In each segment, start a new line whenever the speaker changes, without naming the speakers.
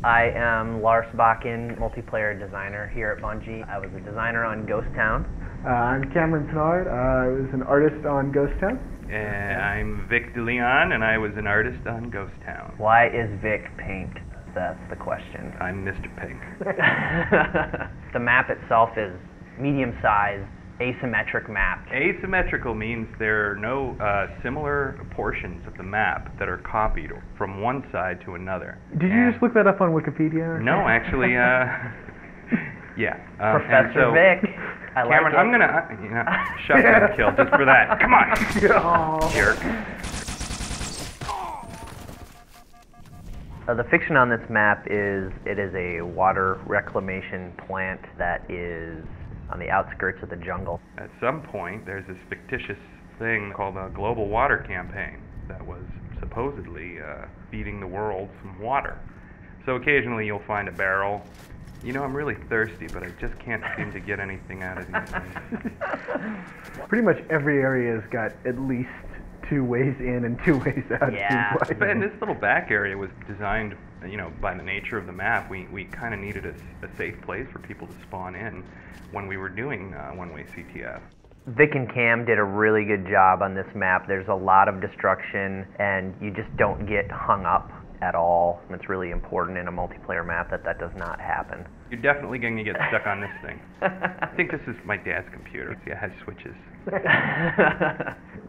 I am Lars Bakken, multiplayer designer here at Bungie. I was a designer on Ghost Town.
I'm Cameron Pinard. I was an artist on Ghost Town.
And I'm Vic DeLeon, and I was an artist on Ghost Town.
Why is Vic pink? That's the question.
I'm Mr. Pink.
The map itself is medium-sized, asymmetric map.
Asymmetrical means there are no similar portions of the map that are copied from one side to another.
Did you just look that up on Wikipedia?
No, actually, yeah.
Professor Vic. I
Cameron,
like
I'm gonna shotgun kill just for that. Come on, jerk.
The fiction on this map is it is a water reclamation plant that is on the outskirts of the jungle.
At some point, there's this fictitious thing called a global water campaign that was supposedly feeding the world some water. So occasionally you'll find a barrel. You know, I'm really thirsty, but I just can't seem to get anything out of these things.
Pretty much every area's got at least 2 ways in and 2 ways out.
Yeah.
And this little back area was designed, you know, by the nature of the map. We kind of needed a safe place for people to spawn in when we were doing one-way CTF.
Vic and Cam did a really good job on this map. There's a lot of destruction, and you just don't get hung up at all. It's really important in a multiplayer map that that does not happen.
You're definitely going to get stuck on this thing. I think this is my dad's computer. See, it has switches.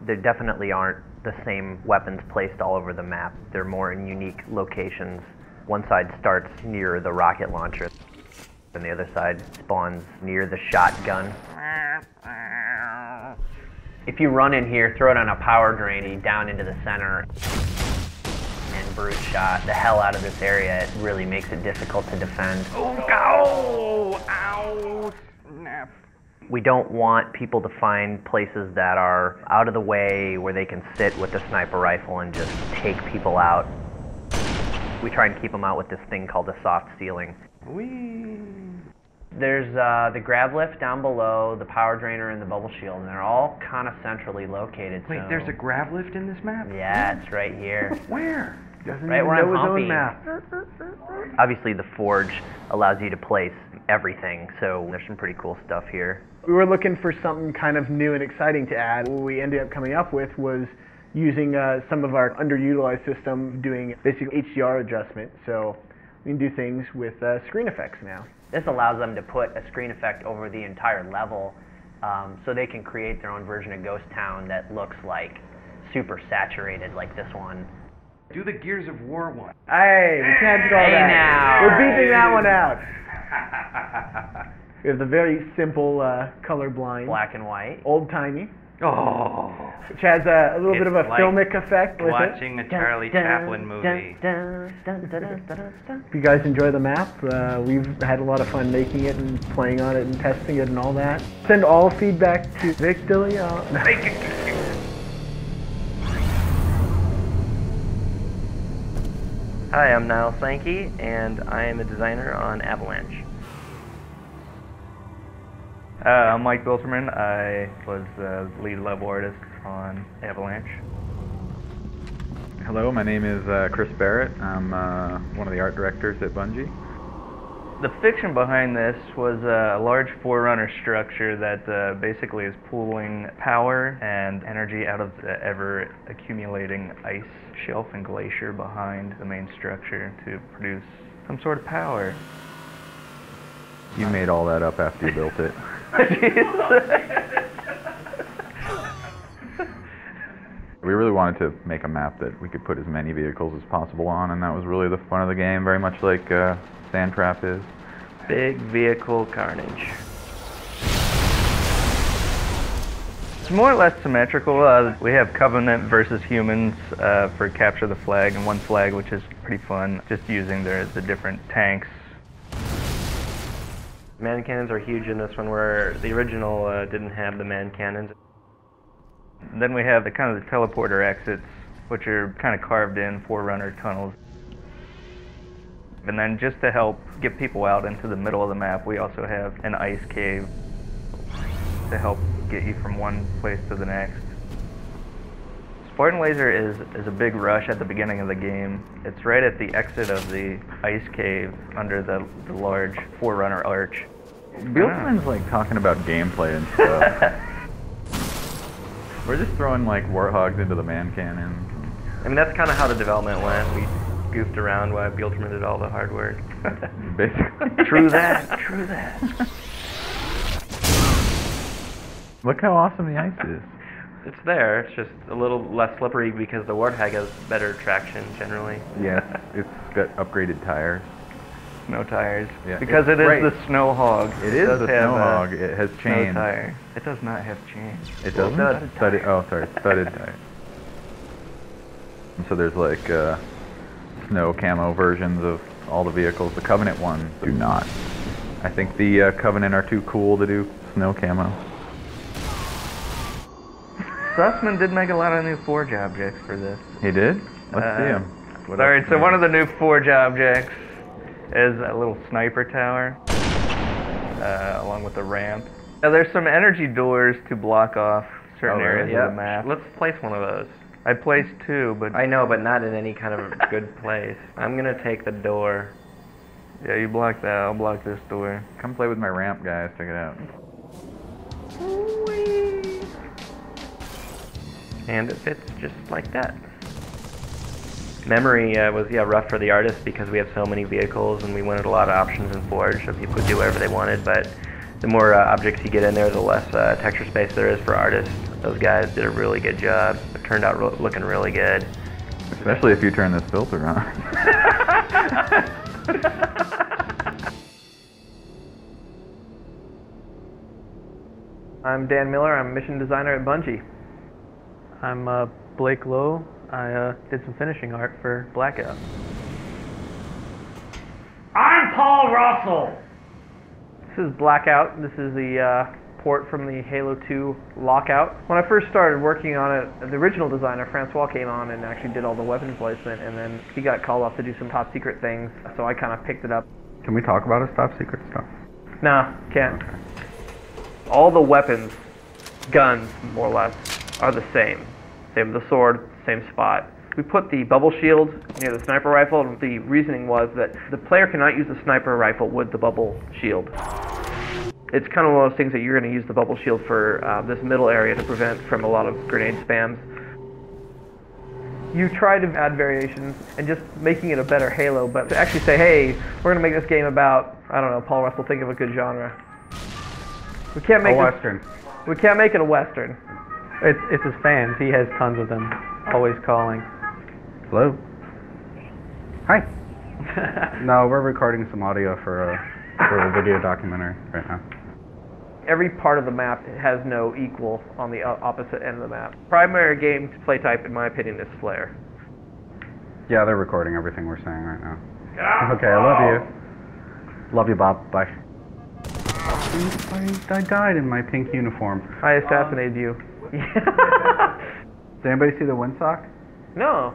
There definitely aren't the same weapons placed all over the map. They're more in unique locations. One side starts near the rocket launcher, and the other side spawns near the shotgun. If you run in here, throw it on a power drain down into the center, and brute shot the hell out of this area, it really makes it difficult to defend.
Oh, ow, snap.
We don't want people to find places that are out of the way where they can sit with a sniper rifle and just take people out. We try and keep them out with this thing called a soft ceiling.
Whee!
There's the grav lift down below, the power drainer, and the bubble shield, and they're all kind of centrally located.
Wait,
so
there's a grav lift in this map?
Yeah, it's right here.
Where?
Doesn't
Right
even
where I'm
know his
humping.
own map.
Obviously, the forge allows you to place everything, so there's some pretty cool stuff here.
We were looking for something kind of new and exciting to add. What we ended up coming up with was using some of our underutilized system doing basic HDR adjustment. So we can do things with screen effects now.
This allows them to put a screen effect over the entire level, so they can create their own version of Ghost Town that looks like super saturated, like this one.
Do the Gears of War one.
Hey, we can't do all
Hey
that.
now.
We're beating that one out. We have the very simple colorblind,
Black and white.
old-timey,
Oh.
which has a little bit of a
It's like
filmic effect with it.
Watching a Charlie Chaplin movie.
If you guys enjoy the map, we've had a lot of fun making it and playing on it and testing it and all that. Send all feedback to Vic DeLeon.
Hi, I'm Niall Sankey, and I am a designer on Avalanche. I'm Mike Bilterman. I was the lead level artist on Avalanche.
Hello, my name is Chris Barrett. I'm one of the art directors at Bungie.
The fiction behind this was a large forerunner structure that basically is pooling power and energy out of the ever-accumulating ice shelf and glacier behind the main structure to produce some sort of power.
You made all that up after you built it. We really wanted to make a map that we could put as many vehicles as possible on, and that was really the fun of the game, very much like Sand Trap is.
Big vehicle carnage. It's more or less symmetrical. We have Covenant versus humans for Capture the Flag, and one flag, which is pretty fun, just using the different tanks. Man cannons are huge in this one, where the original didn't have the man cannons. Then we have the kind of the teleporter exits, which are kind of carved in forerunner tunnels. And then just to help get people out into the middle of the map, we also have an ice cave to help get you from one place to the next. Sport and Laser is a big rush at the beginning of the game. It's right at the exit of the ice cave under the large Forerunner arch.
Bieltman's like talking about gameplay and stuff. We're just throwing like warthogs into the man cannons.
I mean, that's kind of how the development went. We goofed around while Bieltman did all the hard work.
Basically.
True that, true that.
Look how awesome the ice is.
It's there, it's just a little less slippery because the Warthog has better traction generally.
Yes, it's got upgraded tires.
Snow tires.
Yeah,
because it is
right.
the Snow Hog.
It is the Snow Hog. It has chains.
Snow tire. It does not have chains.
It doesn't? Studded tire. And so there's like snow camo versions of all the vehicles. The Covenant ones do not. I think the Covenant are too cool to do snow camo.
Sussman did make a lot of new Forge objects for this.
He did? Let's see him.
Alright, so one of the new Forge objects is a little sniper tower, along with the ramp. Now there's some energy doors to block off certain areas of the map. Let's place one of those. I placed 2, but... I know, but not in any kind of good place. I'm gonna take the door. Yeah, you block that, I'll block this door.
Come play with my ramp, guys. Check it out.
And it fits just like that. Memory was rough for the artists because we have so many vehicles and we wanted a lot of options in Forge so people could do whatever they wanted, but the more objects you get in there, the less texture space there is for artists. Those guys did a really good job. It turned out looking really good.
Especially if you turn this filter on.
I'm Dan Miller. I'm a mission designer at Bungie. I'm Blake Lowe. I did some finishing art for Blackout.
I'm Paul Russell.
This is Blackout. This is the port from the Halo 2 Lockout. When I first started working on it, the original designer, Francois, came on and actually did all the weapon placement, and then he got called off to do some top secret things, so I kind of picked it up.
Can we talk about his top secret stuff?
Nah, can't. All the weapons, guns, more or less, are the same. Same with the sword, same spot. We put the bubble shield near the sniper rifle, and the reasoning was that the player cannot use the sniper rifle with the bubble shield. It's kind of one of those things that you're going to use the bubble shield for this middle area to prevent from a lot of grenade spams. You try to add variations and just making it a better Halo, but to actually say, hey, we're going to make this game about, I don't know, Paul Russell, think of a good genre. We can't make
a Western.
We can't make it a Western.
It's his fans. He has tons of them, always calling.
Hello. Hi. No, we're recording some audio for a video documentary right now.
Every part of the map has no equal on the opposite end of the map. Primary game play type, in my opinion, is Flare.
Yeah, they're recording everything we're saying right now. Okay, I love you. Love you, Bob. Bye. I died in my pink uniform.
I assassinated you.
Did anybody see the windsock?
No.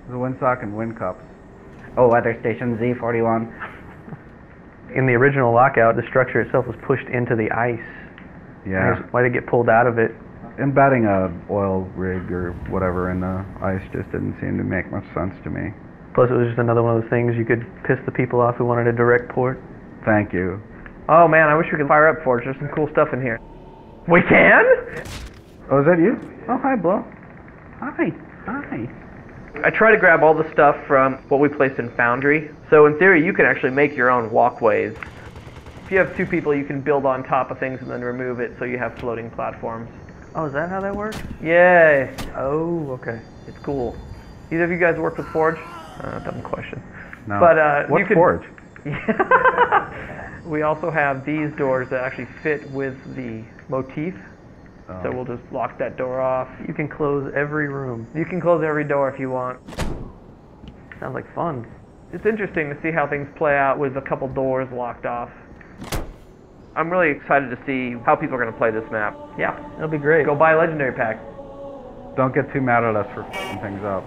The windsock and wind cups.
Oh, weather station Z41.
In the original Lockout, the structure itself was pushed into the ice.
Yeah.
Why did it get pulled out of it?
Embedding a oil rig or whatever in the ice just didn't seem to make much sense to me.
Plus, it was just another one of those things you could piss the people off who wanted a direct port.
Thank you.
Oh man, I wish we could fire up Forge. There's some cool stuff in here. We can?
Oh, is that you? Oh, hi, Blow. Hi. Hi.
I try to grab all the stuff from what we placed in Foundry. So in theory, you can actually make your own walkways. If you have 2 people, you can build on top of things and then remove it so you have floating platforms.
Oh, is that how that works?
Yay.
Oh, okay.
It's cool. Either of you guys work with Forge? Dumb question.
No.
But
what's Forge?
We also have these doors that actually fit with the motif.
Oh.
So we'll just lock that door off.
You can close every room.
You can close every door if you want.
Sounds like fun.
It's interesting to see how things play out with a couple doors locked off. I'm really excited to see how people are going to play this map.
Yeah, it'll be great.
Go buy a Legendary Pack.
Don't get too mad at us for f***ing things up.